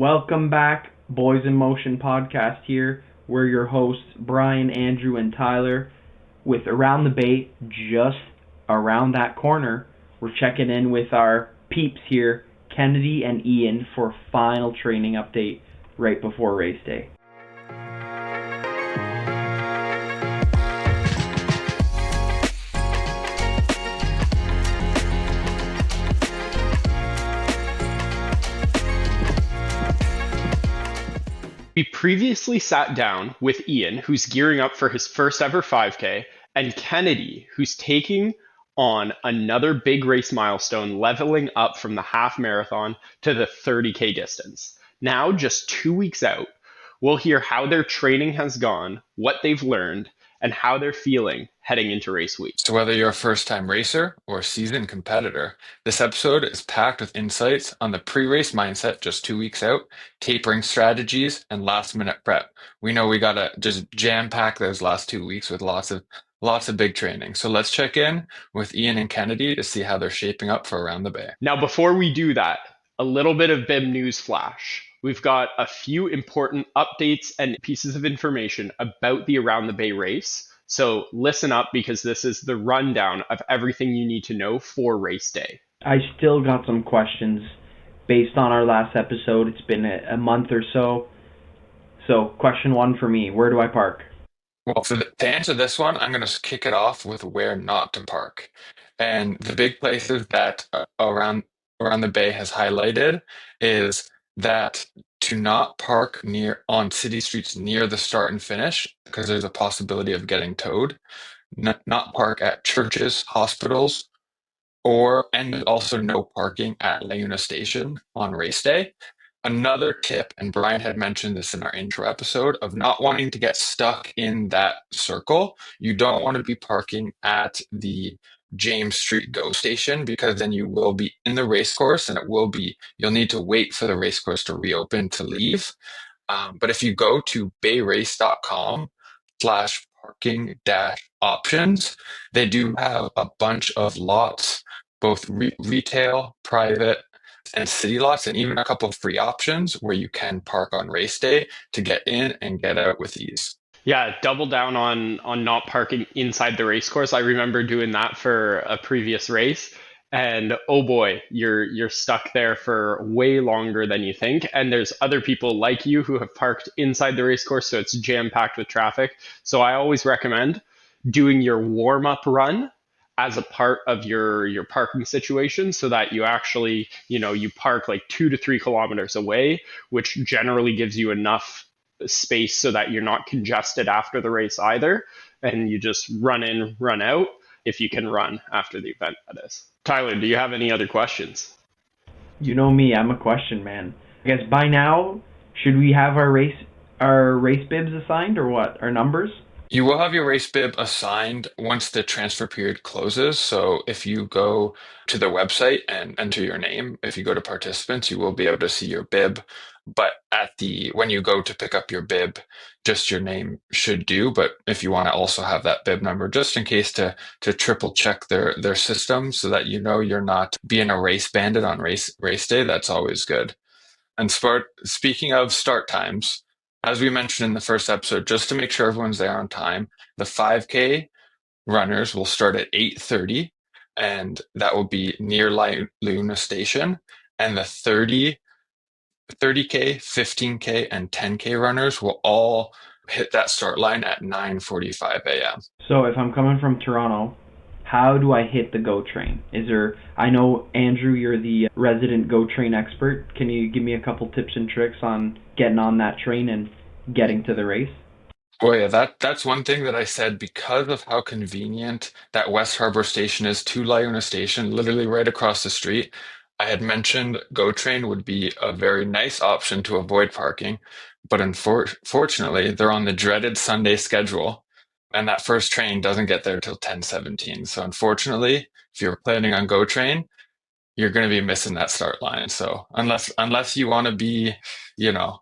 Welcome back, Boys in Motion podcast here. We're your hosts, Brian, Andrew, and Tyler. With Around the Bay just around that corner, we're checking in with our peeps here, Kennedy and Ian, for a final training update right before race day. We previously sat down with Ian, who's gearing up for his first ever 5K, and Kennedy, who's taking on another big race milestone, leveling up from the half marathon to the 30K distance. Now, just 2 weeks out, we'll hear how their training has gone, what they've learned, and how they're feeling heading into race week. So whether you're a first-time racer or a seasoned competitor, this episode is packed with insights on the pre-race mindset just 2 weeks out, tapering strategies, and last-minute prep. We know we gotta just jam-pack those last 2 weeks with lots of big training. So let's check in with Ian and Kennedy to see how they're shaping up for Around the Bay. Now, before we do that, a little bit of BIM news flash. We've got a few important updates and pieces of information about the Around the Bay race. So listen up because this is the rundown of everything you need to know for race day. I still got some questions based on our last episode. It's been a month or so. So, question one for me, where do I park? Well, to answer this one, I'm going to kick it off with where not to park. And the big places that around the Bay has highlighted is that to not park near on city streets near the start and finish because there's a possibility of getting towed. Not park at churches, hospitals, and also no parking at Laguna Station on race day. Another tip, and Brian had mentioned this in our intro episode, of not wanting to get stuck in that circle. You don't want to be parking at the James Street GO station because then you will be in the race course and you'll need to wait for the race course to reopen to leave. But if you go to bayrace.com/parking dash options, they do have a bunch of lots, both retail, private, and city lots, and even a couple of free options where you can park on race day to get in and get out with ease. Yeah, double down on not parking inside the race course. I remember doing that for a previous race, and oh boy, you're stuck there for way longer than you think. And there's other people like you who have parked inside the race course, so it's jam packed with traffic. So I always recommend doing your warm up run as a part of your parking situation so that you actually, you park like 2 to 3 kilometers away, which generally gives you enough space so that you're not congested after the race either. And you just run in, run out if you can run after the event, that is. Tyler, do you have any other questions? You know me, I'm a question man. I guess by now, should we have our race bibs assigned or what? Our numbers? You will have your race bib assigned once the transfer period closes. So if you go to the website and enter your name, if you go to participants, you will be able to see your bib. But when you go to pick up your bib, just your name should do. But if you want to also have that bib number, just in case to triple check their system so that you know you're not being a race bandit on race day, that's always good. And speaking of start times, as we mentioned in the first episode, just to make sure everyone's there on time, the 5K runners will start at 8:30, and that will be near Laguna Station. And the 30K, 15K, and 10K runners will all hit that start line at 9:45 a.m. So if I'm coming from Toronto, how do I hit the GO train? I know, Andrew, you're the resident GO train expert. Can you give me a couple tips and tricks on getting on that train and getting to the race? Oh yeah, that's one thing that I said because of how convenient that West Harbor station is to Laguna Station, literally right across the street. I had mentioned GO Train would be a very nice option to avoid parking, but unfortunately, they're on the dreaded Sunday schedule, and that first train doesn't get there till 10:17. So unfortunately, if you're planning on GO Train, you're going to be missing that start line. So unless you want to be,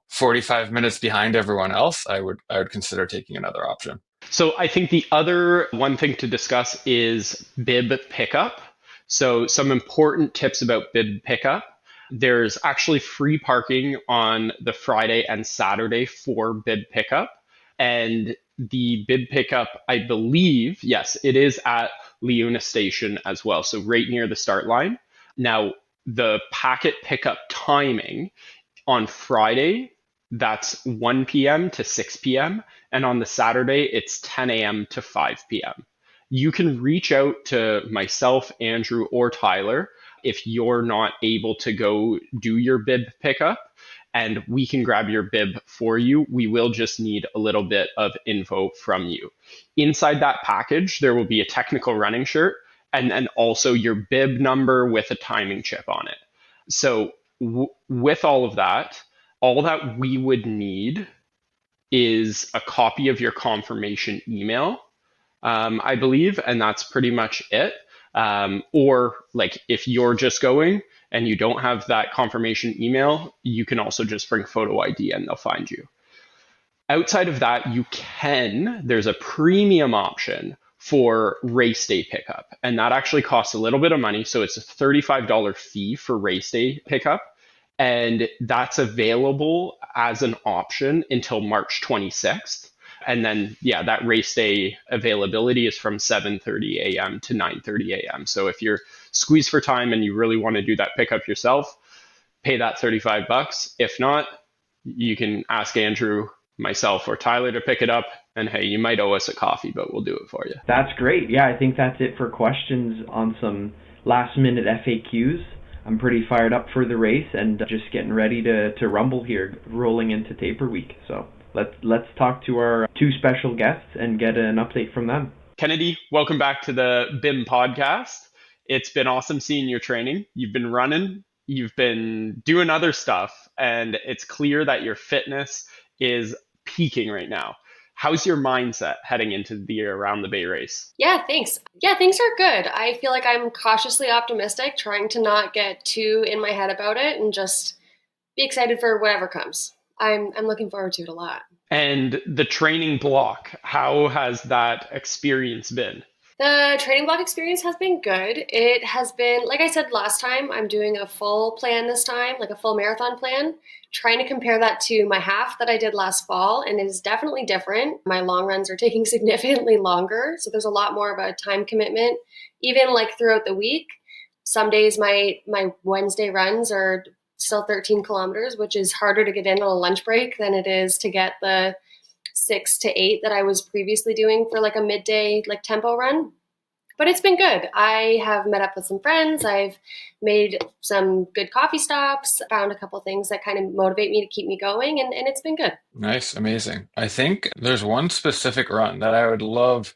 45 minutes behind everyone else, I would consider taking another option. So I think the other one thing to discuss is bib pickup. So some important tips about bib pickup. There's actually free parking on the Friday and Saturday for bib pickup. And the bib pickup, I believe, yes, it is at Leuna Station as well. So right near the start line. Now, the packet pickup timing on Friday, that's 1 p.m. to 6 p.m. And on the Saturday, it's 10 a.m. to 5 p.m. You can reach out to myself, Andrew, or Tyler if you're not able to go do your bib pickup, and we can grab your bib for you. We will just need a little bit of info from you. Inside that package, there will be a technical running shirt and then also your bib number with a timing chip on it. So with all that we would need is a copy of your confirmation email, I believe, and that's pretty much it. Or like if you're just going and you don't have that confirmation email, you can also just bring photo ID and they'll find you. Outside of that, there's a premium option for race day pickup, and that actually costs a little bit of money. So it's a $35 fee for race day pickup, and that's available as an option until March 26th. And then, yeah, that race day availability is from 7:30 a.m. to 9:30 a.m. So if you're squeezed for time and you really want to do that pickup yourself, pay that $35. If not, you can ask Andrew, myself, or Tyler to pick it up. And hey, you might owe us a coffee, but we'll do it for you. That's great. Yeah, I think that's it for questions on some last minute FAQs. I'm pretty fired up for the race and just getting ready to rumble here, rolling into taper week. So let's talk to our two special guests and get an update from them. Kennedy, welcome back to the BIM podcast. It's been awesome seeing your training. You've been running, you've been doing other stuff, and it's clear that your fitness is peaking right now. How's your mindset heading into the Around the Bay race? Yeah, thanks. Yeah, things are good. I feel like I'm cautiously optimistic, trying to not get too in my head about it and just be excited for whatever comes. I'm looking forward to it a lot. And the training block, how has that experience been? The training block experience has been good. It has been, like I said last time, I'm doing a full plan this time, like a full marathon plan, trying to compare that to my half that I did last fall, and it is definitely different. My long runs are taking significantly longer, so there's a lot more of a time commitment, even like throughout the week. Some days my Wednesday runs are still 13 kilometers, which is harder to get in on a lunch break than it is to get the 6 to 8 that I was previously doing for like a midday like tempo run. But it's been good. I have met up with some friends. I've made some good coffee stops, found a couple things that kind of motivate me to keep me going, and it's been good. Nice, amazing. I think there's one specific run that I would love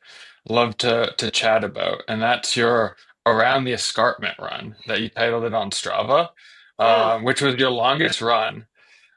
to chat about, and that's your Around the Escarpment run that you titled it on Strava, Yeah. which was your longest run.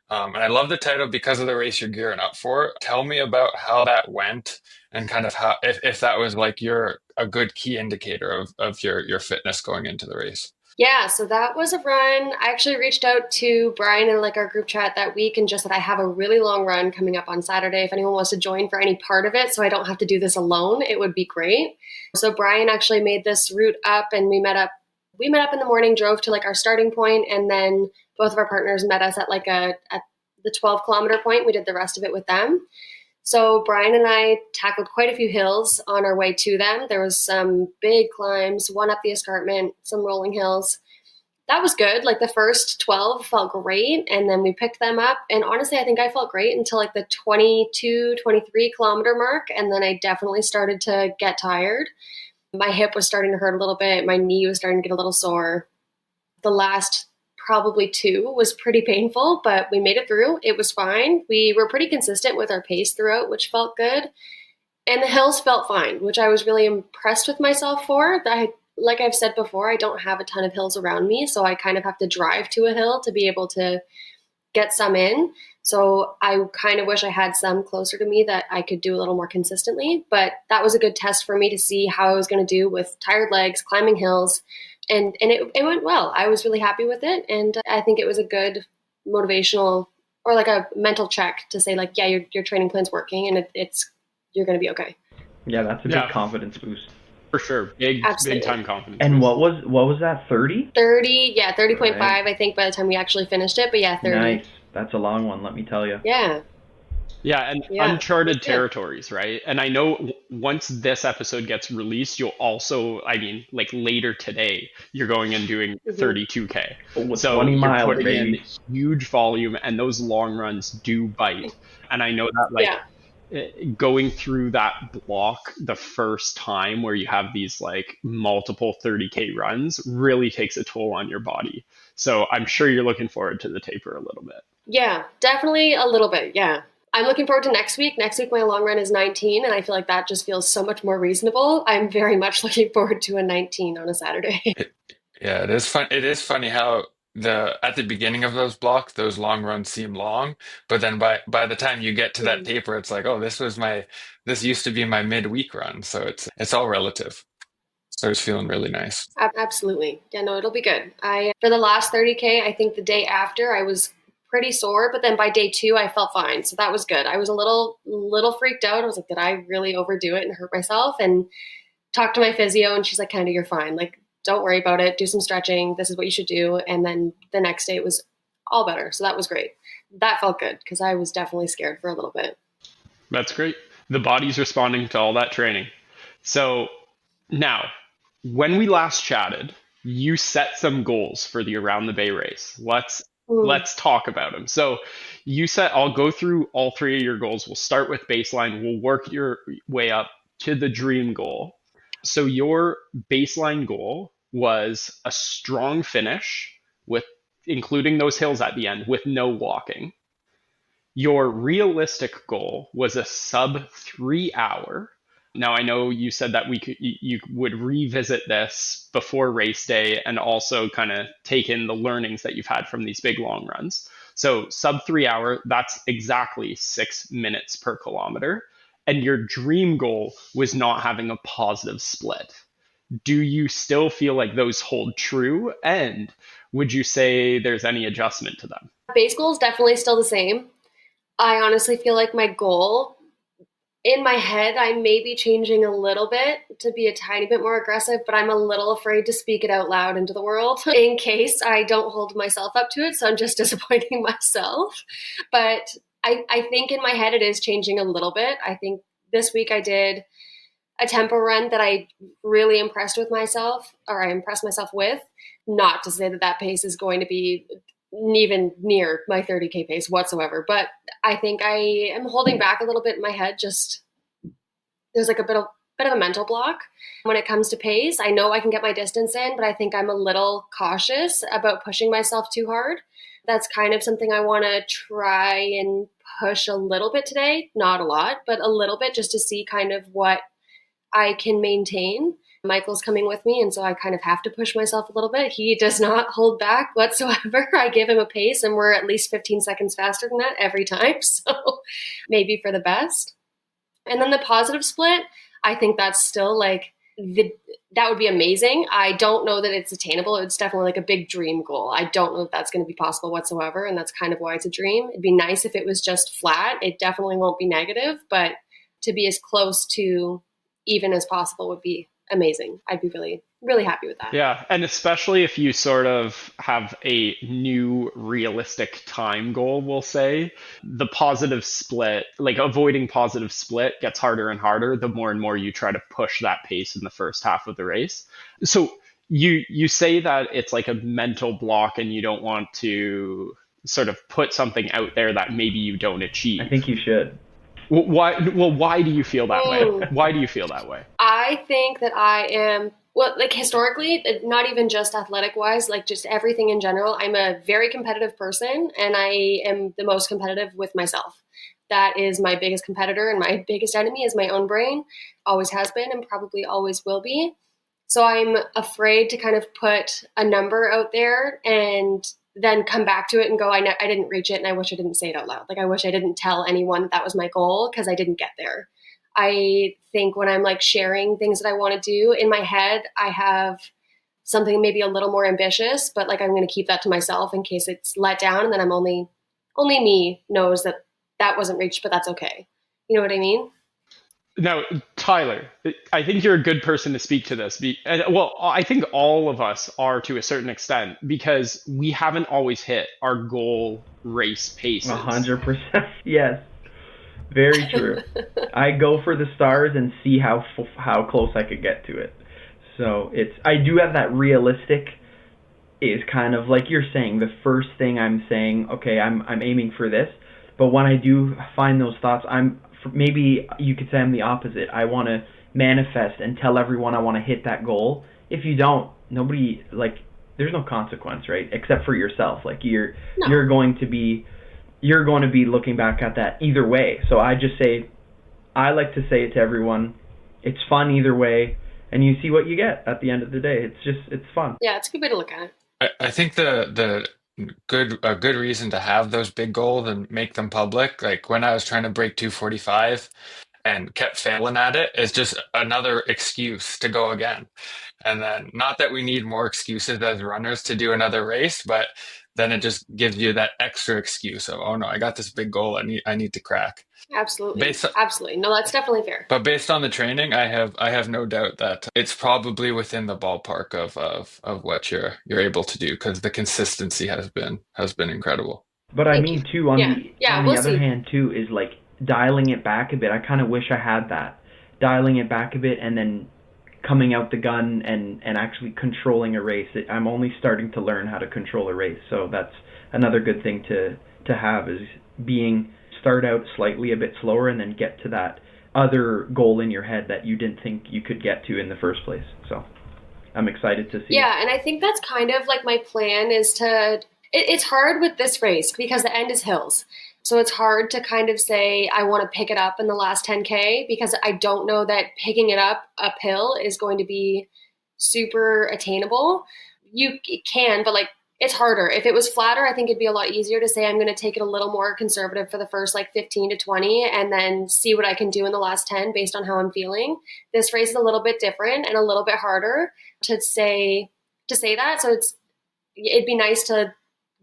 And I love the title because of the race you're gearing up for. Tell me about how that went and kind of how if that was like a good key indicator of your fitness going into the race. Yeah, so that was a run. I actually reached out to Brian in like our group chat that week and just said I have a really long run coming up on Saturday. If anyone wants to join for any part of it, so I don't have to do this alone, it would be great. So Brian actually made this route up, and we met up. We met up in the morning, drove to like our starting point, and then both of our partners met us at at the 12-kilometer point. We did the rest of it with them. So Brian and I tackled quite a few hills on our way to them. There was some big climbs, one up the escarpment, some rolling hills. That was good. Like the first 12 felt great. And then we picked them up. And honestly, I think I felt great until like the 22, 23-kilometer mark. And then I definitely started to get tired. My hip was starting to hurt a little bit. My knee was starting to get a little sore. The last probably 2 was pretty painful, but we made it through. It was fine. We were pretty consistent with our pace throughout, which felt good. And the hills felt fine, which I was really impressed with myself for. Like I've said before, I don't have a ton of hills around me, so I kind of have to drive to a hill to be able to get some in. So I kind of wish I had some closer to me that I could do a little more consistently. But that was a good test for me to see how I was going to do with tired legs, climbing hills. And it went well. I was really happy with it. And I think it was a good motivational or like a mental check to say like, yeah, your training plan's working and you're going to be okay. Yeah, that's a big confidence boost. For sure. Big Absolutely. time confidence And boost. what was that? 30? 30, yeah, 30.5, Right. I think, by the time we actually finished it. But yeah, 30. Nice. That's a long one, let me tell you. Yeah. Yeah, and Yeah. uncharted That's good. territories, right? And I know once this episode gets released, you'll also, I mean, like later today, you're going and doing Mm-hmm. 32K. Oh, So 20 you're miles, putting in baby. huge volume, and those long runs do bite. And I know that, like, Yeah. going through that block the first time where you have these like multiple 30K runs really takes a toll on your body. So I'm sure you're looking forward to the taper a little bit. Yeah, definitely a little bit. Yeah. I'm looking forward to next week. Next week, my long run is 19, and I feel like that just feels so much more reasonable. I'm very much looking forward to a 19 on a Saturday. Yeah, it is fun. It is funny how at the beginning of those blocks, those long runs seem long, but then by the time you get to that Mm. taper, it's like, oh, this used to be my midweek run. So it's all relative. So it's feeling really nice. Absolutely. Yeah, no, it'll be good. For the last 30K, I think the day after I was pretty sore, but then by day 2, I felt fine. So that was good. I was a little freaked out. I was like, did I really overdo it and hurt myself? And talked to my physio, and she's like, kind of, you're fine. Like, don't worry about it. Do some stretching. This is what you should do. And then the next day it was all better. So that was great. That felt good because I was definitely scared for a little bit. That's great. The body's responding to all that training. So now, when we last chatted, you set some goals for the Around the Bay race. Mm. Let's talk about them. So you said I'll go through all three of your goals. We'll start with baseline. We'll work your way up to the dream goal. So your baseline goal was a strong finish with including those hills at the end with no walking. Your realistic goal was a sub 3 hour. Now I know you said that you would revisit this before race day and also kind of take in the learnings that you've had from these big long runs. So sub 3 hour, that's exactly 6 minutes per kilometer. And your dream goal was not having a positive split. Do you still feel like those hold true? And would you say there's any adjustment to them? Base goal is definitely still the same. I honestly feel like my goal in my head, I may be changing a little bit to be a tiny bit more aggressive, but I'm a little afraid to speak it out loud into the world in case I don't hold myself up to it. So I'm just disappointing myself. But I think in my head, it is changing a little bit. I think this week I did a tempo run that I really impressed with myself, or I impressed myself with. Not to say that that pace is going to be even near my 30K pace whatsoever, but I think I am holding back a little bit in my head. Just there's like a bit of a mental block when it comes to pace. I know I can get my distance in, but I think I'm a little cautious about pushing myself too hard. That's kind of something I want to try and push a little bit today. Not a lot, but a little bit, just to see kind of what I can maintain. Michael's coming with me, and so I kind of have to push myself a little bit. He does not hold back whatsoever. I give him a pace, and we're at least 15 seconds faster than that every time. So maybe for the best. And then the positive split, I think that's still like that would be amazing. I don't know that it's attainable. It's definitely like a big dream goal. I don't know if that's going to be possible whatsoever, and that's kind of why it's a dream. It'd be nice if it was just flat. It definitely won't be negative, but to be as close to even as possible would be amazing. I'd be really, really happy with that. Yeah, and especially if you sort of have a new realistic time goal, we'll say, the positive split, like avoiding positive split gets harder and harder the more and more you try to push that pace in the first half of the race. So you say that it's like a mental block and you don't want to sort of put something out there that maybe you don't I achieve. think you should. Why do you feel that way? Mm. Why do you feel that way? I think that I am, well, like historically, not even just athletic wise, like just everything in general. I'm a very competitive person, and I am the most competitive with myself. That is my biggest competitor, and my biggest enemy is my own brain. Always has been, and probably always will be. So I'm afraid to kind of put a number out there and then come back to it and go, I didn't reach it, and I wish I didn't say it out loud. Like, I wish I didn't tell anyone that was my goal because I didn't get there. I think when I'm like sharing things that I want to do in my head, I have something maybe a little more ambitious, but like I'm going to keep that to myself in case it's let down, and then I'm only me knows that that wasn't reached, but that's okay. You know what I mean? Now, Tyler, I think you're a good person to speak to this. Well, I think all of us are to a certain extent because we haven't always hit our goal race paces. 100%. Yes, very true. I go for the stars and see how close I could get to it. So I do have that realistic is kind of like you're saying. The first thing I'm saying, okay, I'm aiming for this, but when I do find those thoughts, maybe you could say I'm the opposite. I want to manifest and tell everyone I want to hit that goal. If you don't, nobody like there's no consequence, right? Except for yourself. Like No. you're going to be looking back at that either way. So I like to say it to everyone. It's fun either way, and you see what you get at the end of the day. It's fun. Yeah, it's a good way to look at it. I think the good a good reason to have those big goals and make them public, like when I was trying to break 245 and kept failing at it, is just another excuse to go again. And then, not that we need more excuses as runners to do another race, but then it just gives you that extra excuse of, oh no, I got this big goal I need to crack. Absolutely. Based Absolutely. No, that's definitely fair. But based on the training, I have no doubt that it's probably within the ballpark of what you're able to do because the consistency has been incredible. But I Thank you. mean too on Yeah. on Yeah, the we'll other see. hand too is like dialing it back a bit. I kind of wish I had that. Dialing it back a bit and then coming out the gun and actually controlling a race. I'm only starting to learn how to control a race. So that's another good thing to have is being start out slightly a bit slower and then get to that other goal in your head that you didn't think you could get to in the first place. So I'm excited to see. Yeah, and I think that's kind of like my plan is it's hard with this race because the end is hills. So it's hard to kind of say I want to pick it up in the last 10K because I don't know that picking it up uphill is going to be super attainable. You can, but like it's harder. If it was flatter, I think it'd be a lot easier to say I'm going to take it a little more conservative for the first like 15 to 20 and then see what I can do in the last 10 based on how I'm feeling. This race is a little bit different and a little bit harder to say that. So it'd be nice to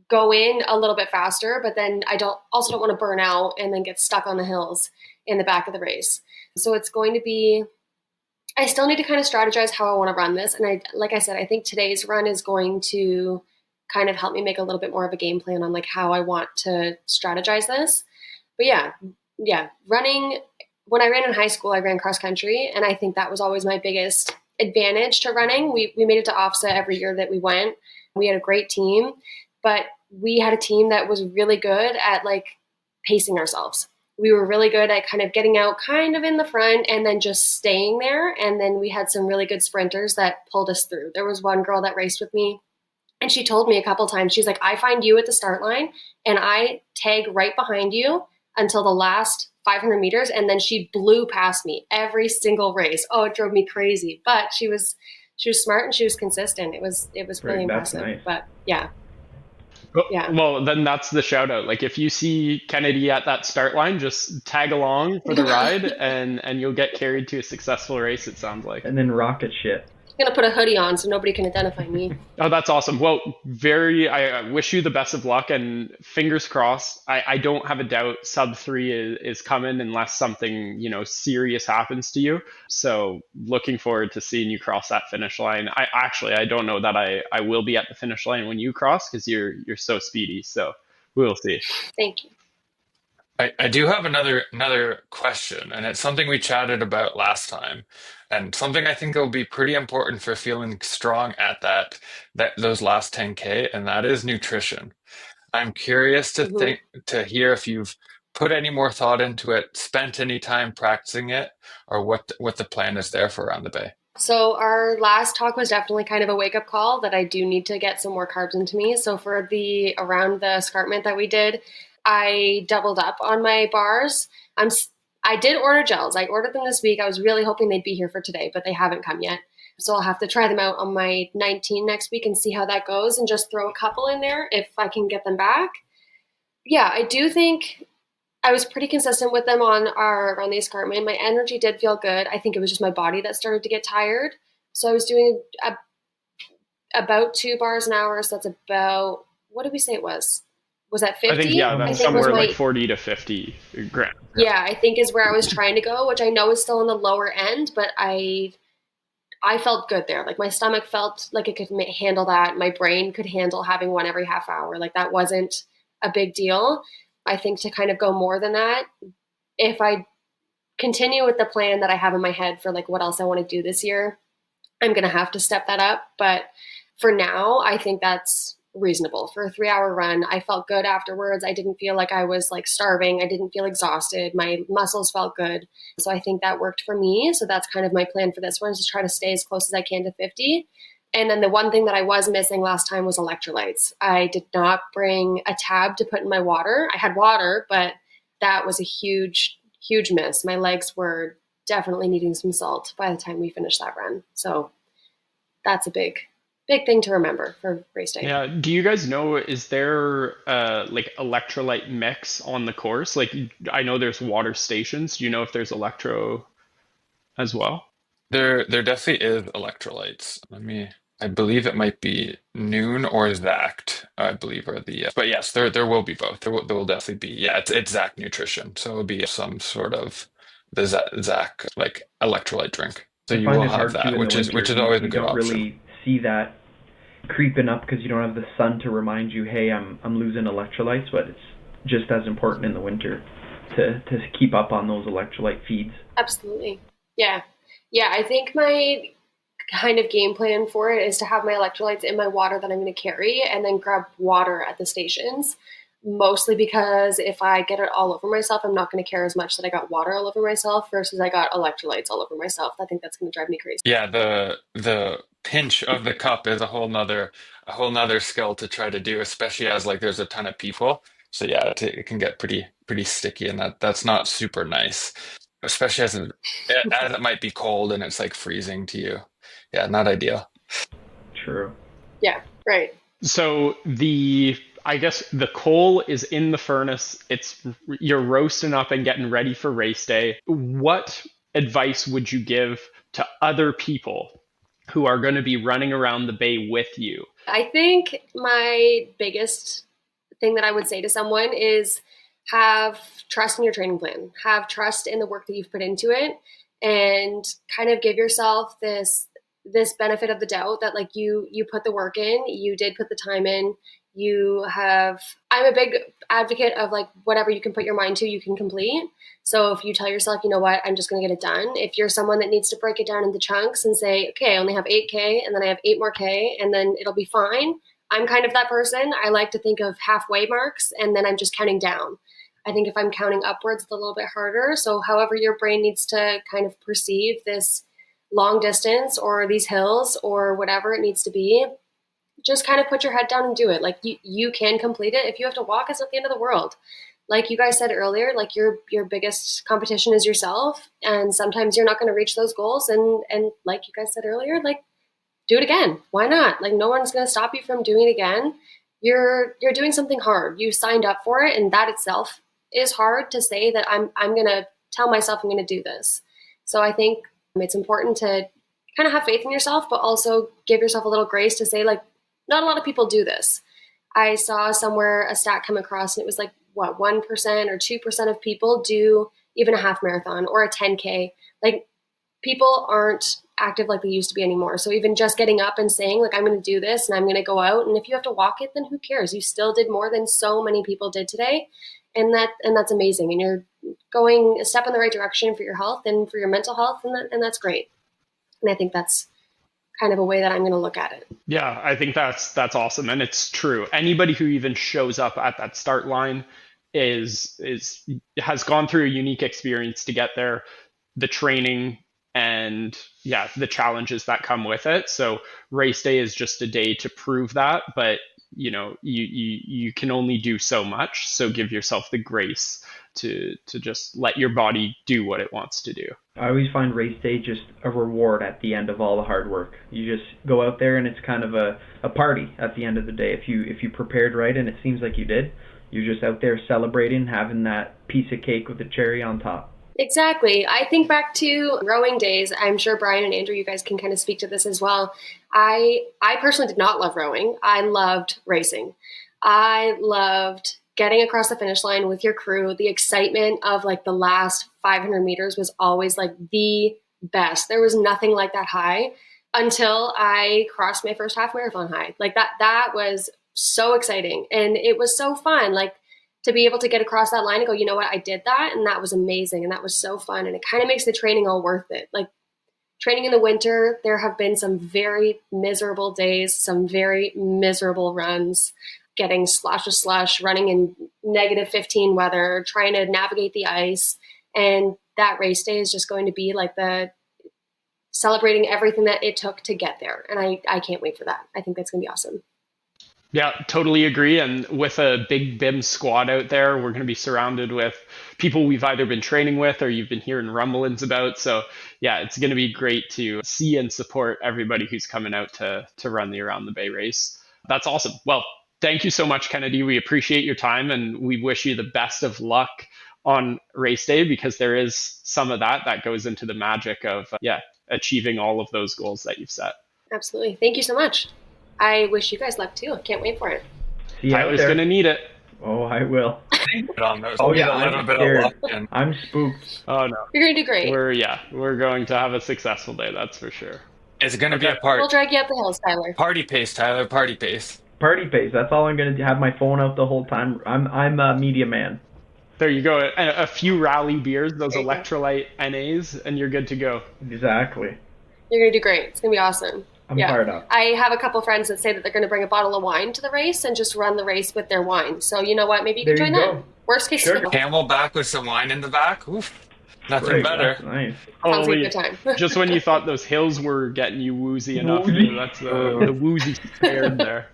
go in a little bit faster, but then I don't want to burn out and then get stuck on the hills in the back of the race. So it's going to be I still need to kind of strategize how I want to run this. And like I said, I think today's run is going to kind of help me make a little bit more of a game plan on like how I want to strategize this. But yeah, running when I ran in high school, I ran cross country, and I think that was always my biggest advantage to running. We made it to OFSA every year that we went. We had a great team, but we had a team that was really good at like pacing ourselves. We were really good at kind of getting out kind of in the front and then just staying there. And then we had some really good sprinters that pulled us through. There was one girl that raced with me, and she told me a couple times, she's like, I find you at the start line and I tag right behind you until the last 500 meters. And then she blew past me every single race. Oh, it drove me crazy. But she was smart and she was consistent. It was really That's impressive. nice. But yeah. Well, then that's the shout out. Like if you see Kennedy at that start line, just tag along for the ride and you'll get carried to a successful race, it sounds like. And then rocket shit. I'm gonna put a hoodie on so nobody can identify me. Oh, that's awesome. Well, I wish you the best of luck and fingers crossed. I don't have a doubt sub 3 is coming unless something, serious happens to you. So looking forward to seeing you cross that finish line. I don't know that I will be at the finish line when you cross because you're so speedy. So we'll see. Thank you. I do have another question, and it's something we chatted about last time, and something I think will be pretty important for feeling strong at that those last 10K, and that is nutrition. I'm curious Mm-hmm. to hear if you've put any more thought into it, spent any time practicing it, or what the plan is there for around the bay. So our last talk was definitely kind of a wake up call that I do need to get some more carbs into me. So for the around the escarpment that we did, I doubled up on my bars. I did order gels. I ordered them this week. I was really hoping they'd be here for today, but they haven't come yet. So I'll have to try them out on my 19 next week and see how that goes and just throw a couple in there if I can get them back. Yeah, I do think I was pretty consistent with them around the escarpment. My energy did feel good. I think it was just my body that started to get tired. So I was doing about 2 bars an hour. So that's about, what did we say it was? was at I think, 50, yeah, I that's think was somewhere like my, 40 to 50 grams. yeah, I think is where I was trying to go, which I know is still on the lower end, but I felt good there. Like my stomach felt like it could handle that. My brain could handle having one every half hour. Like that wasn't a big deal. I think to kind of go more than that, if I continue with the plan that I have in my head for like what else I want to do this year, I'm going to have to step that up. But for now, I think that's reasonable for a 3 hour run. I felt good afterwards. I didn't feel like I was like starving. I didn't feel exhausted. My muscles felt good. So I think that worked for me. So that's kind of my plan for this one, is to try to stay as close as I can to 50. And then the one thing that I was missing last time was electrolytes. I did not bring a tab to put in my water. I had water, but that was a huge, huge miss. My legs were definitely needing some salt by the time we finished that run. So that's a big, big thing to remember for race day. Yeah. Do you guys know, is there like electrolyte mix on the course? Like I know there's water stations. Do you know if there's electro as well? There definitely is electrolytes. I believe it might be Noon or Zact, I believe are but yes, there will be both. There will definitely be, yeah, it's Zact Nutrition. So it'll be some sort of the Zac like electrolyte drink. So I you find will it have hard too that, in the which winter. is You always a you good don't option. really see that creeping up because you don't have the sun to remind you, hey, I'm losing electrolytes. But it's just as important in the winter to keep up on those electrolyte feeds. Absolutely. Yeah. Yeah. I think my kind of game plan for it is to have my electrolytes in my water that I'm going to carry and then grab water at the stations. Mostly because if I get it all over myself, I'm not going to care as much that I got water all over myself versus I got electrolytes all over myself. I think that's going to drive me crazy. Yeah, the pinch of the cup is a whole nother skill to try to do, especially as like there's a ton of people. So yeah, it can get pretty sticky, and that's not super nice, especially as it might be cold and it's like freezing to you. Yeah, not ideal. True. Yeah. Right. So I guess the coal is in the furnace. You're roasting up and getting ready for race day. What advice would you give to other people who are going to be running around the bay with you? I think my biggest thing that I would say to someone is have trust in your training plan, have trust in the work that you've put into it, and kind of give yourself this benefit of the doubt that like you put the work in, you did put the time in, you have. I'm a big advocate of like whatever you can put your mind to, you can complete. So if you tell yourself, you know what, I'm just going to get it done. If you're someone that needs to break it down into chunks and say, okay, I only have 8K and then I have 8 more K and then it'll be fine. I'm kind of that person. I like to think of halfway marks and then I'm just counting down. I think if I'm counting upwards, it's a little bit harder. So, however, your brain needs to kind of perceive this long distance or these hills or whatever it needs to be, just kind of put your head down and do it. Like you can complete it. If you have to walk, it's not the end of the world. Like you guys said earlier, like your biggest competition is yourself, and sometimes you're not going to reach those goals. And like you guys said earlier, like do it again. Why not? Like no one's going to stop you from doing it again. You're doing something hard. You signed up for it, and that itself is hard to say that I'm going to tell myself I'm going to do this. So I think it's important to kind of have faith in yourself, but also give yourself a little grace to say like not a lot of people do this. I saw somewhere a stat come across, and it was like what 1% or 2% of people do even a half marathon or a 10K. Like people aren't active like they used to be anymore. So even just getting up and saying like I'm going to do this and I'm going to go out, and if you have to walk it, then who cares? You still did more than so many people did today, and that's amazing. And you're going a step in the right direction for your health and for your mental health, and that's great. And I think that's kind of a way that I'm going to look at it. Yeah, I think that's awesome, and it's true. Anybody who even shows up at that start line is has gone through a unique experience to get there, the training and yeah, the challenges that come with it. So race day is just a day to prove that, but you can only do so much. So give yourself the grace to just let your body do what it wants to do. I always find race day just a reward at the end of all the hard work. You just go out there and it's kind of a party at the end of the day. If you prepared right, and it seems like you did, you're just out there celebrating, having that piece of cake with the cherry on top. Exactly. I think back to rowing days. I'm sure Brian and Andrew, you guys can kind of speak to this as well. I personally did not love rowing. I loved racing. I loved getting across the finish line with your crew, the excitement of like the last 500 meters was always like the best. There was nothing like that high until I crossed my first half marathon high. Like that was so exciting. And it was so fun. Like to be able to get across that line and go, you know what, I did that. And that was amazing. And that was so fun. And it kind of makes the training all worth it. Like training in the winter, there have been some very miserable days, some very miserable runs, getting slush to slush, running in -15 weather, trying to navigate the ice. And that race day is just going to be like the celebrating everything that it took to get there. And I can't wait for that. I think that's going to be awesome. Yeah, totally agree. And with a big BIM squad out there, we're going to be surrounded with people we've either been training with or you've been hearing rumblings about. So yeah, it's going to be great to see and support everybody who's coming out to run the Around the Bay race. That's awesome. Well, thank you so much, Kennedy. We appreciate your time and we wish you the best of luck on race day, because there is some of that goes into the magic of achieving all of those goals that you've set. Absolutely. Thank you so much. I wish you guys luck too. I can't wait for it. See you out Tyler's there. going to need it. Oh, I will. Oh yeah, a little I'm bit scared. of luck. And I'm spooked. Oh no. You're going to do great. We're going to have a successful day, that's for sure. it's going to be Okay. a We'll drag you up the hills, Tyler. party pace, Tyler. Party pace. Party pace. That's all I'm gonna do. Have my phone out the whole time. I'm a media man. There you go. A few rally beers, those There you go. electrolyte NAs, and you're good to go. Exactly. You're going to do great. It's going to be awesome. I'm fired up. I have a couple friends that say that they're going to bring a bottle of wine to the race and just run the race with their wine. So you know what? Maybe you can There join you them. go. Worst case Sure. scenario. Camelback with some wine in the back. Oof. Nothing Great, better. That's nice. Sounds like a Holy, good time. just when you thought those hills were getting you woozy enough, Woozy. that's the woozy spared there.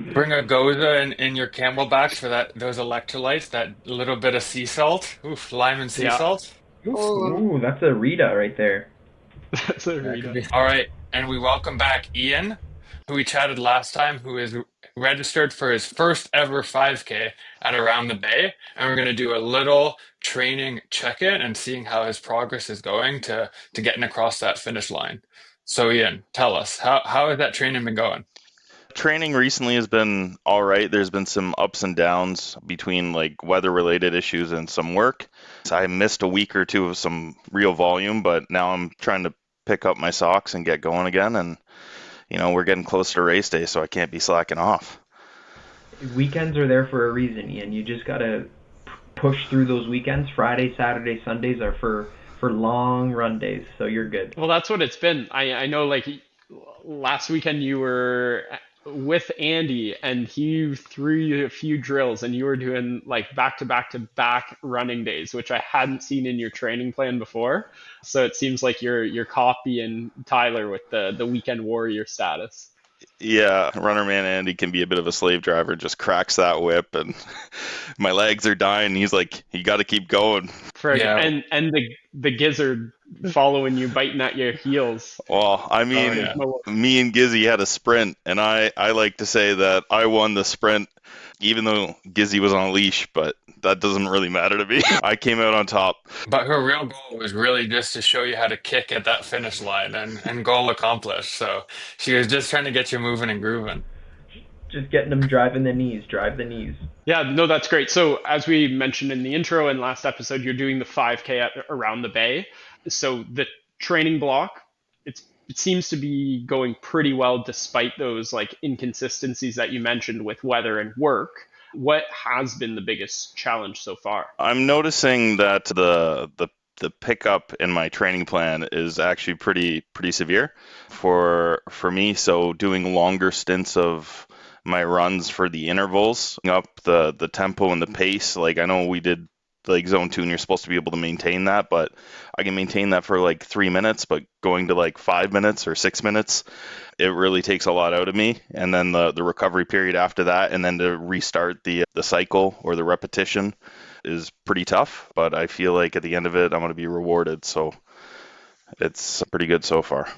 Bring a goza in your camelback for those electrolytes, that little bit of sea salt. Oof, lime and sea Yeah. salt. Oof. Ooh, that's a Rita right there. That's a That Rita. could be. All right, and we welcome back Ian, who we chatted last time, who is registered for his first ever 5K at Around the Bay, and we're going to do a little training check-in and seeing how his progress is going to getting across that finish line. So Ian, tell us, how has that training been going? Training recently has been all right. There's been some ups and downs between like weather related issues and some work. So I missed a week or two of some real volume, but now I'm trying to pick up my socks and get going again. And, we're getting closer to race day, so I can't be slacking off. Weekends are there for a reason, Ian. You just gotta push through those weekends. Friday, Saturday, Sundays are for long run days, so you're good. Well, that's what it's been. I know, like, last weekend you were with Andy and he threw you a few drills and you were doing like back to back to back running days, which I hadn't seen in your training plan before. So it seems like you're copying Tyler with the weekend warrior status. Yeah, runner man Andy can be a bit of a slave driver, just cracks that whip and my legs are dying. He's like, you got to keep going. Yeah. And the gizzard following you, biting at your heels. Well, I mean, yeah. me and Gizzy had a sprint, and I like to say that I won the sprint, even though Gizzy was on a leash, but that doesn't really matter to me. I came out on top. But her real goal was really just to show you how to kick at that finish line, and goal accomplished. So she was just trying to get you moving and grooving. Just getting them driving the knees, drive the knees. Yeah, no, that's great. So as we mentioned in the intro and last episode, you're doing the 5K Around the Bay. So the training block, it seems to be going pretty well despite those like inconsistencies that you mentioned with weather and work. What has been the biggest challenge so far? I'm noticing that the pickup in my training plan is actually pretty severe for me. So doing longer stints of my runs for the intervals, up the tempo and the pace. Like I know we did like zone 2 and you're supposed to be able to maintain that, but I can maintain that for like 3 minutes, but going to like 5 minutes or 6 minutes, it really takes a lot out of me. And then the recovery period after that, and then to restart the cycle or the repetition is pretty tough, but I feel like at the end of it, I'm going to be rewarded. So it's pretty good so far.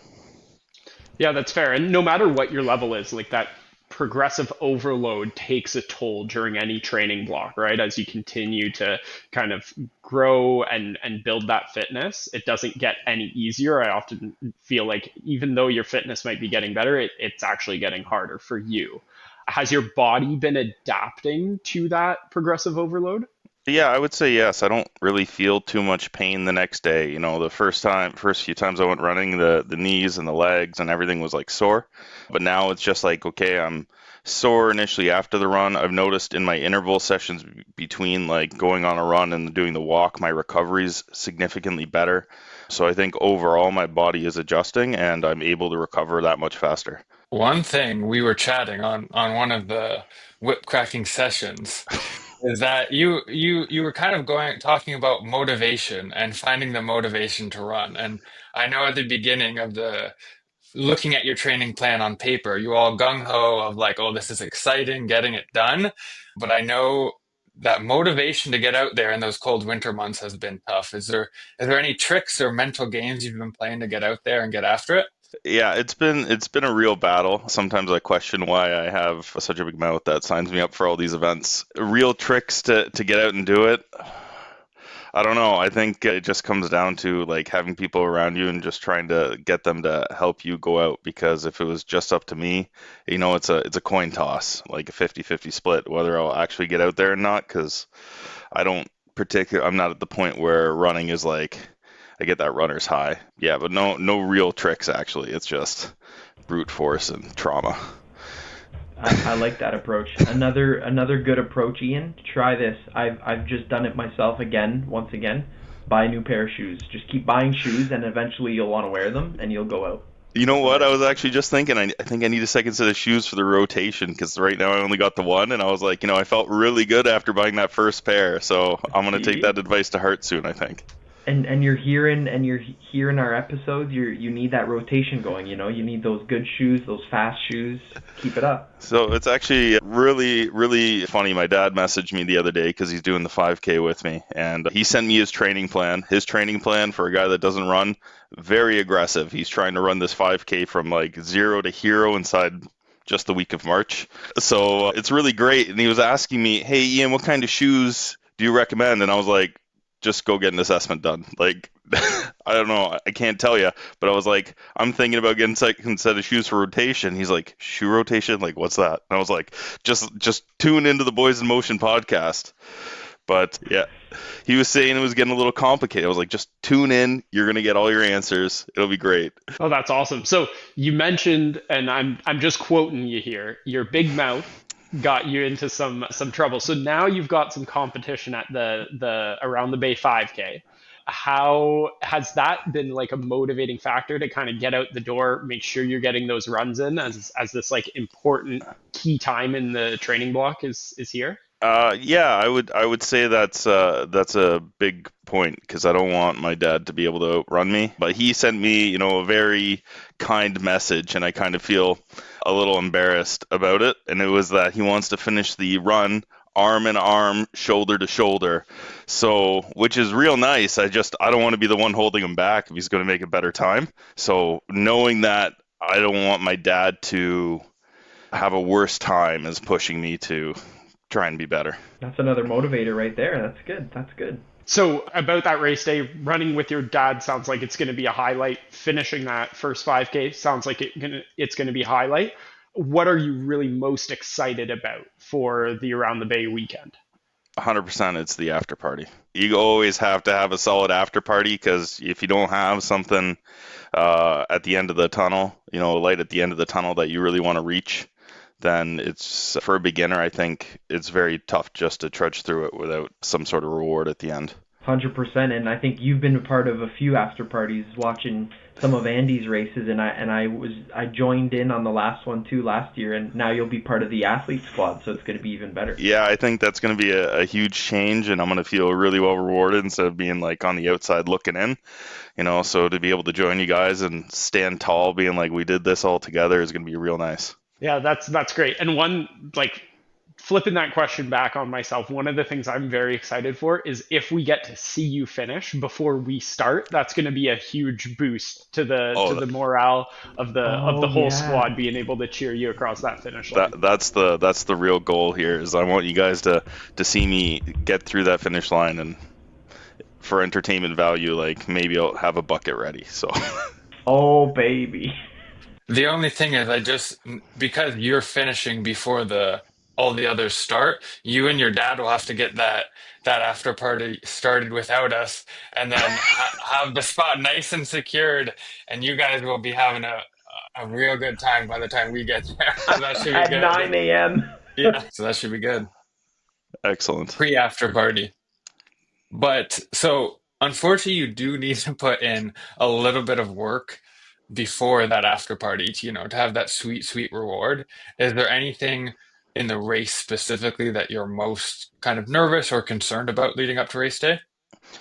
Yeah, that's fair. And no matter what your level is, like that progressive overload takes a toll during any training block, right? As you continue to kind of grow and build that fitness, it doesn't get any easier. I often feel like even though your fitness might be getting better, it's actually getting harder for you. Has your body been adapting to that progressive overload? Yeah, I would say yes. I don't really feel too much pain the next day. The first few times I went running, the knees and the legs and everything was like sore. But now it's just like, okay, I'm sore initially after the run. I've noticed in my interval sessions between like going on a run and doing the walk, my recovery's significantly better. So I think overall my body is adjusting and I'm able to recover that much faster. One thing we were chatting on one of the whip cracking sessions is that you were kind of going talking about motivation and finding the motivation to run. And I know at the beginning of the looking at your training plan on paper, you all gung ho of like, oh, this is exciting, getting it done. But I know that motivation to get out there in those cold winter months has been tough. Is there any tricks or mental games you've been playing to get out there and get after it? Yeah, it's been a real battle. Sometimes I question why I have such a big mouth that signs me up for all these events. Real tricks to get out and do it. I don't know. I think it just comes down to like having people around you and just trying to get them to help you go out, because if it was just up to me, it's a coin toss, like a 50-50 split whether I'll actually get out there or not, cuz I don't I'm not at the point where running is like I get that runner's high. Yeah, but no real tricks actually. It's just brute force and trauma. I like that approach. Another good approach, Ian. Try this. I've just done it myself once again. Buy a new pair of shoes. Just keep buying shoes, and eventually you'll want to wear them, and you'll go out. You know what? I was actually just thinking, I think I need a second set of shoes for the rotation, because right now I only got the one, and I was like, I felt really good after buying that first pair. So I'm going to take See? that advice to heart soon, I think. And you're hearing our episodes. You need that rotation going. You need those good shoes, those fast shoes. Keep it up. So it's actually really, really funny. My dad messaged me the other day because he's doing the 5K with me, and he sent me his training plan. His training plan for a guy that doesn't run, very aggressive. He's trying to run this 5K from like zero to hero inside just the week of March. So it's really great. And he was asking me, "Hey, Ian, what kind of shoes do you recommend?" And I was like, just go get an assessment done. Like, I don't know. I can't tell you. But I was like, I'm thinking about getting a second set of shoes for rotation. He's like, shoe rotation? Like, what's that? And I was like, just tune into the Boys in Motion podcast. But yeah, he was saying it was getting a little complicated. I was like, just tune in. You're going to get all your answers. It'll be great. Oh, that's awesome. So you mentioned, and I'm just quoting you here, your big mouth got you into some trouble. So now you've got some competition at the Around the Bay 5K. How has that been like a motivating factor to kind of get out the door, make sure you're getting those runs in as this like important key time in the training block is here? Yeah, I would say that's a big point, because I don't want my dad to be able to outrun me. But he sent me, a very kind message, and I kind of feel a little embarrassed about it. And it was that he wants to finish the run arm in arm, shoulder to shoulder. So, which is real nice. I don't want to be the one holding him back if he's going to make a better time. So knowing that I don't want my dad to have a worse time is pushing me to try and be better. That's another motivator right there. That's good. That's good. So about that race day, running with your dad sounds like it's going to be a highlight. Finishing that first 5K sounds like it's going to be a highlight. What are you really most excited about for the Around the Bay weekend? 100% it's the after party. You always have to have a solid after party, because if you don't have something at the end of the tunnel, light at the end of the tunnel that you really want to reach, then it's, for a beginner, I think it's very tough just to trudge through it without some sort of reward at the end. 100%, and I think you've been a part of a few after parties, watching some of Andy's races, and I joined in on the last one too last year, and now you'll be part of the athlete squad, so it's going to be even better. Yeah, I think that's going to be a huge change, and I'm going to feel really well rewarded instead of being like on the outside looking in. So to be able to join you guys and stand tall, being like we did this all together, is going to be real nice. Yeah, that's great. And one, like, flipping that question back on myself, one of the things I'm very excited for is if we get to see you finish before we start, that's going to be a huge boost to the morale of the whole squad being able to cheer you across that finish line. That's the real goal here, is I want you guys to see me get through that finish line, and for entertainment value, like maybe I'll have a bucket ready. So Oh baby. The only thing is, because you're finishing before the all the others start, you and your dad will have to get that after party started without us, and then have the spot nice and secured, and you guys will be having a real good time by the time we get there. So that should be At good. 9 a.m. Yeah, so that should be good. Excellent. Pre-after party. But so unfortunately, you do need to put in a little bit of work before that after party, to have that sweet, sweet reward. Is there anything in the race specifically that you're most kind of nervous or concerned about leading up to race day?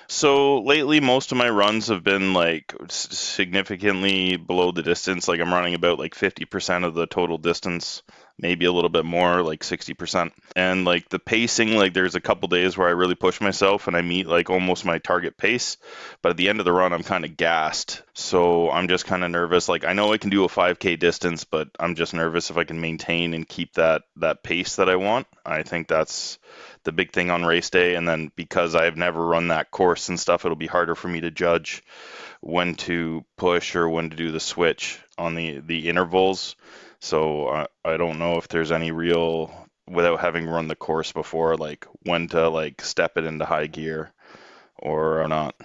So lately, most of my runs have been like significantly below the distance. Like I'm running about like 50% of the total distance, maybe a little bit more, like 60%. And like the pacing, like there's a couple days where I really push myself and I meet like almost my target pace. But at the end of the run, I'm kind of gassed. So I'm just kind of nervous. Like I know I can do a 5K distance, but I'm just nervous if I can maintain and keep that pace that I want. I think that's the big thing on race day. And then because I've never run that course and stuff, it'll be harder for me to judge when to push or when to do the switch on the intervals. So I don't know if there's any real, without having run the course before, like when to like step it into high gear or not.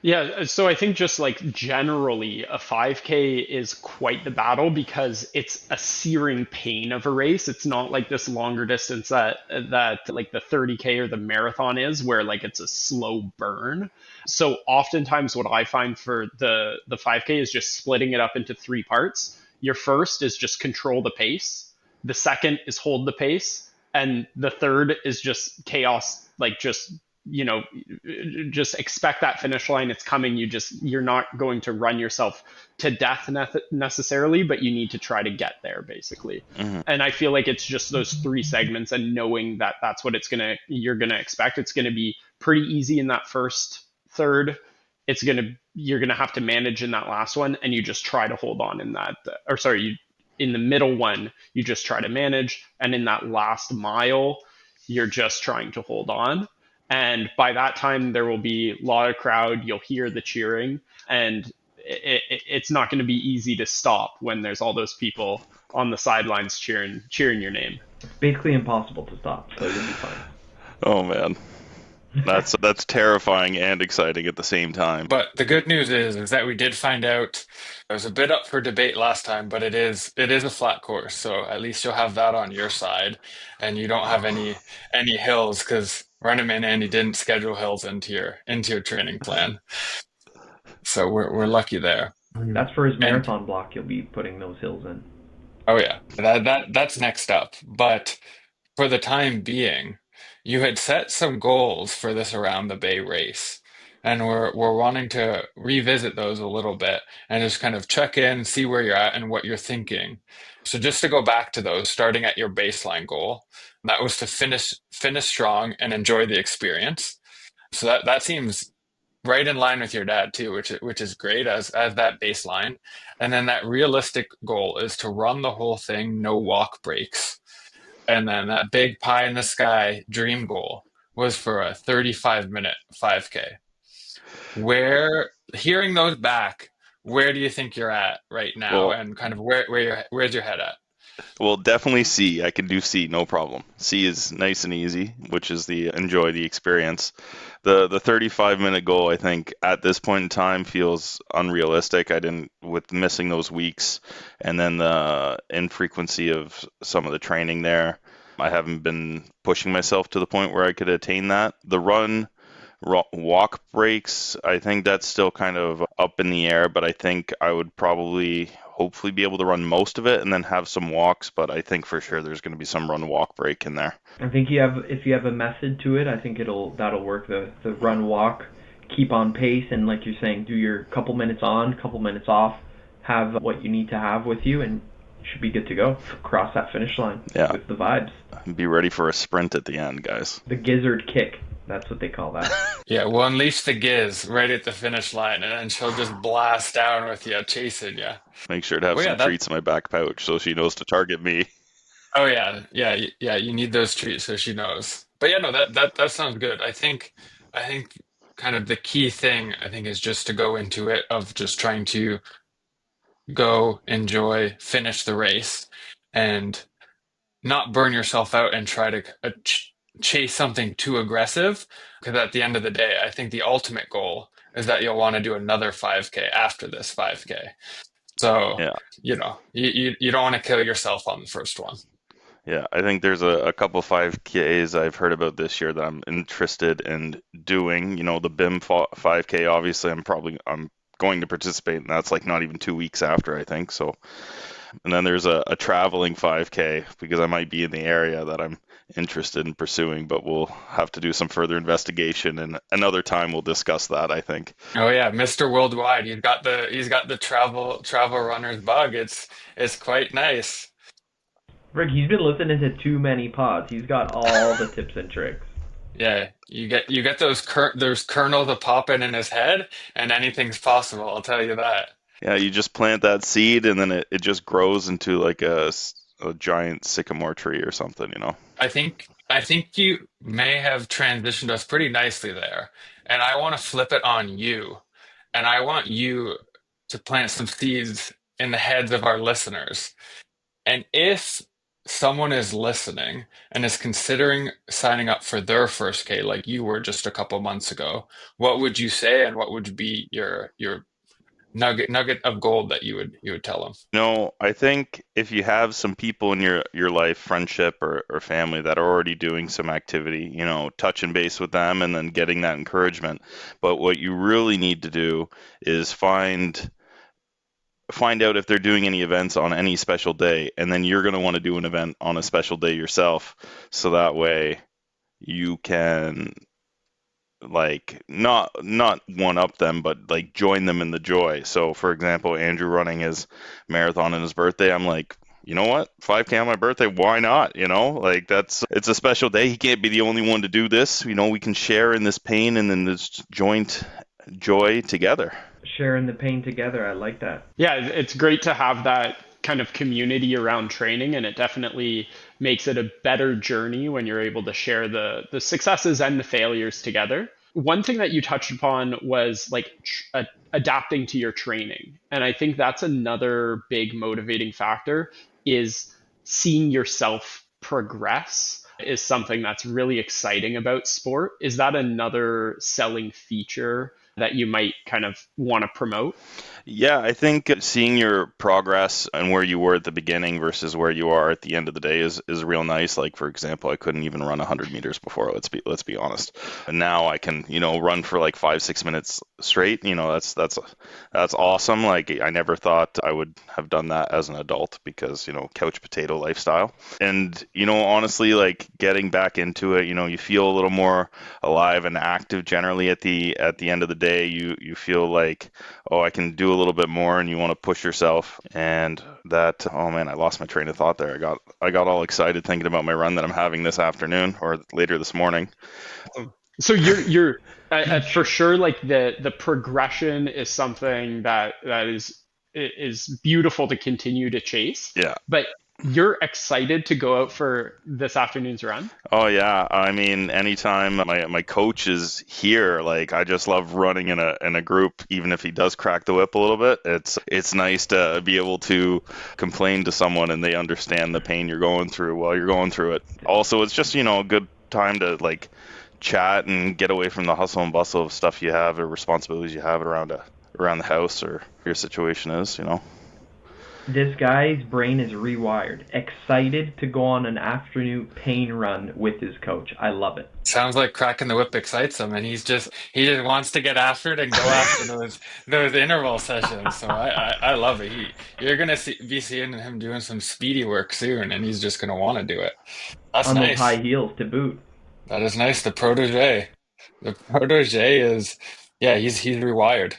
Yeah, so I think just like generally a 5K is quite the battle because it's a searing pain of a race. It's not like this longer distance that like the 30K or the marathon is where like it's a slow burn. So oftentimes what I find for the 5K is just splitting it up into three parts. Your first is just control the pace. The second is hold the pace, and the third is just chaos, like you know just expect that finish line. It's coming. You're not going to run yourself to death necessarily, but you need to try to get there basically. Hmm. And I feel like it's just those three segments, and knowing that that's what you're gonna expect. It's gonna be pretty easy in that first third. You're gonna have to manage in that last one, and you just try to hold on in that, or sorry, you in the middle one you just try to manage, and in that last mile you're just trying to hold on. And by that time, there will be a lot of crowd. You'll hear the cheering, and it's not going to be easy to stop when there's all those people on the sidelines cheering your name. It's basically impossible to stop, so you'll be fine. Oh man, that's terrifying and exciting at the same time. But the good news is that we did find out it was a bit up for debate last time, but it is a flat course, so at least you'll have that on your side, and you don't have any hills because Running Man Andy didn't schedule hills into your training plan, so we're lucky there. That's for his And marathon block. You'll be putting those hills in. oh yeah, that's next up. But for the time being, you had set some goals for this Around the Bay race, and we're wanting to revisit those a little bit and just kind of check in, see where you're at and what you're thinking. So just to go back to those, starting at your baseline goal, that was to finish strong and enjoy the experience. So that seems right in line with your dad too, which is great as that baseline. And then that realistic goal is to run the whole thing, no walk breaks. And then that big pie in the sky dream goal was for a 35-minute 5K. Where hearing those back, where do you think you're at right now, Well, and kind of where's your head at? Well, definitely C. I can do C, no problem. C is nice and easy, which is the enjoy the experience. The 35-minute goal, I think, at this point in time feels unrealistic. I didn't, with missing those weeks and then the infrequency of some of the training there, I haven't been pushing myself to the point where I could attain that. The walk breaks, I think that's still kind of up in the air, but I think I would probably hopefully be able to run most of it and then have some walks, but I think for sure there's going to be some run walk break in there. I think if you have a method to it, I think that'll work. The run walk, keep on pace, and like you're saying, do your couple minutes on, couple minutes off, have what you need to have with you, and you should be good to go. Cross that finish line Yeah, with the vibes. be ready for a sprint at the end, guys. The gizzard kick. That's what they call that. Yeah, we'll unleash the Giz right at the finish line, and then she'll just blast down with you, chasing you. Make sure to have Well, yeah, some treats in my back pouch so she knows to target me. oh yeah, yeah, yeah. You need those treats so she knows. But yeah, no, that sounds good. I think kind of the key thing I think is just to go into it of just trying to go, enjoy, finish the race, and not burn yourself out and try to chase something too aggressive. Because at the end of the day, I think the ultimate goal is that you'll want to do another 5K after this 5K. So, Yeah. you don't want to kill yourself on the first one. Yeah, I think there's a couple 5Ks I've heard about this year that I'm interested in doing. The BIM 5K, obviously, I'm going to participate, and that's like not even 2 weeks after, I think. So, and then there's a traveling 5K because I might be in the area that I'm interested in pursuing, but we'll have to do some further investigation, and another time we'll discuss that, I think. Oh yeah, Mr. Worldwide. He's got the travel runner's bug. It's quite nice. Rick, he's been listening to too many pods. He's got all the tips and tricks. Yeah, you get those kernels that pop in his head, and anything's possible. I'll tell you that. Yeah, you just plant that seed, and then it just grows into like a giant sycamore tree or something. I think you may have transitioned us pretty nicely there, and I want to flip it on you, and I want you to plant some seeds in the heads of our listeners. And if someone is listening and is considering signing up for their first K like you were just a couple months ago, what would you say and what would be your nugget of gold that you would tell them? I think if you have some people in your life, friendship or family that are already doing some activity, touching base with them and then getting that encouragement. But what you really need to do is find out if they're doing any events on any special day, and then you're going to want to do an event on a special day yourself, so that way you can like not one up them, but like join them in the joy. So for example, Andrew running his marathon on his birthday, I'm like, you know what, 5K on my birthday, why not? Like it's a special day. He can't be the only one to do this. We can share in this pain and in this joint joy together. Sharing the pain together. I like that. Yeah, it's great to have that kind of community around training, and it definitely makes it a better journey when you're able to share the successes and the failures together. One thing that you touched upon was like adapting to your training, and I think that's another big motivating factor is seeing yourself progress is something that's really exciting about sport. Is that another selling feature that you might kind of want to promote? Yeah, I think seeing your progress and where you were at the beginning versus where you are at the end of the day is real nice. Like for example, I couldn't even run 100 meters before. Let's be honest. And now I can run for like 5-6 minutes straight. That's awesome. Like I never thought I would have done that as an adult because couch potato lifestyle. And honestly, like getting back into it, you feel a little more alive and active generally at the end of the day. You feel like, oh, I can do a little bit more, and you want to push yourself. And that, oh man, I lost my train of thought there. I got all excited thinking about my run that I'm having this afternoon or later this morning. So you're for sure like the progression is something that is beautiful to continue to chase. Yeah. But you're excited to go out for this afternoon's run? Oh yeah, I mean, anytime my coach is here, like I just love running in a group, even if he does crack the whip a little bit. It's nice to be able to complain to someone and they understand the pain you're going through while you're going through it. Also, it's just a good time to like chat and get away from the hustle and bustle of stuff you have or responsibilities you have around the house or your situation is. This guy's brain is rewired. Excited to go on an afternoon pain run with his coach. I love it. Sounds like cracking the whip excites him, and he just wants to get after it and go after those interval sessions. So I love it. You're gonna be seeing him doing some speedy work soon, and he's just gonna want to do it. That's On those nice. high heels to boot. That is nice. The protege is, yeah, he's rewired.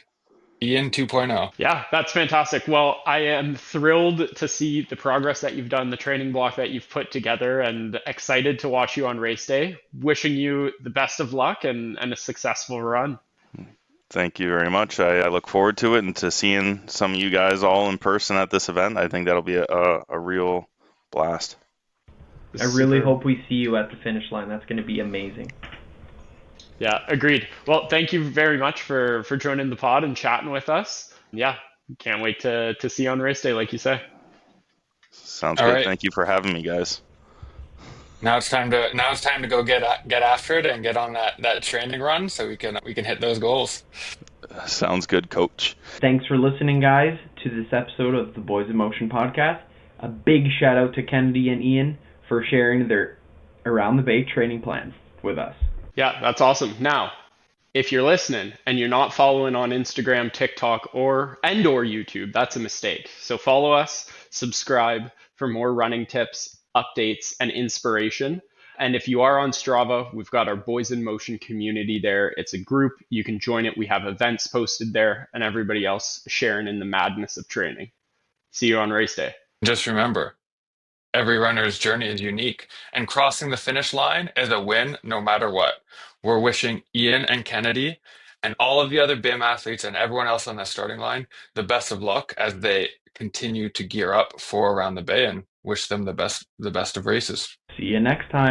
Ian 2.0. Yeah, that's fantastic. Well, I am thrilled to see the progress that you've done, the training block that you've put together, and excited to watch you on race day. Wishing you the best of luck and a successful run. Thank you very much. I look forward to it and to seeing some of you guys all in person at this event. I think that'll be a real blast. I really hope we see you at the finish line. That's going to be amazing. Yeah, agreed. Well, thank you very much for joining the pod and chatting with us. Yeah, Can't wait to see you on race day, like you say. Sounds All good. right. Thank you for having me, guys. Now it's time to go get after it and get on that training run so we can hit those goals. Sounds good, coach. Thanks for listening, guys, to this episode of the Boys in Motion podcast. A big shout out to Kennedy and Ian for sharing their Around the Bay training plans with us. Yeah, that's awesome. Now, if you're listening and you're not following on Instagram, TikTok, or YouTube, that's a mistake. So follow us, subscribe for more running tips, updates, and inspiration. And if you are on Strava, we've got our Boys in Motion community there. It's a group. You can join it. We have events posted there and everybody else sharing in the madness of training. See you on race day. Just remember, every runner's journey is unique, and crossing the finish line is a win no matter what. We're wishing Ian and Kennedy and all of the other BIM athletes and everyone else on that starting line the best of luck as they continue to gear up for Around the Bay, and wish them the best of races. See you next time.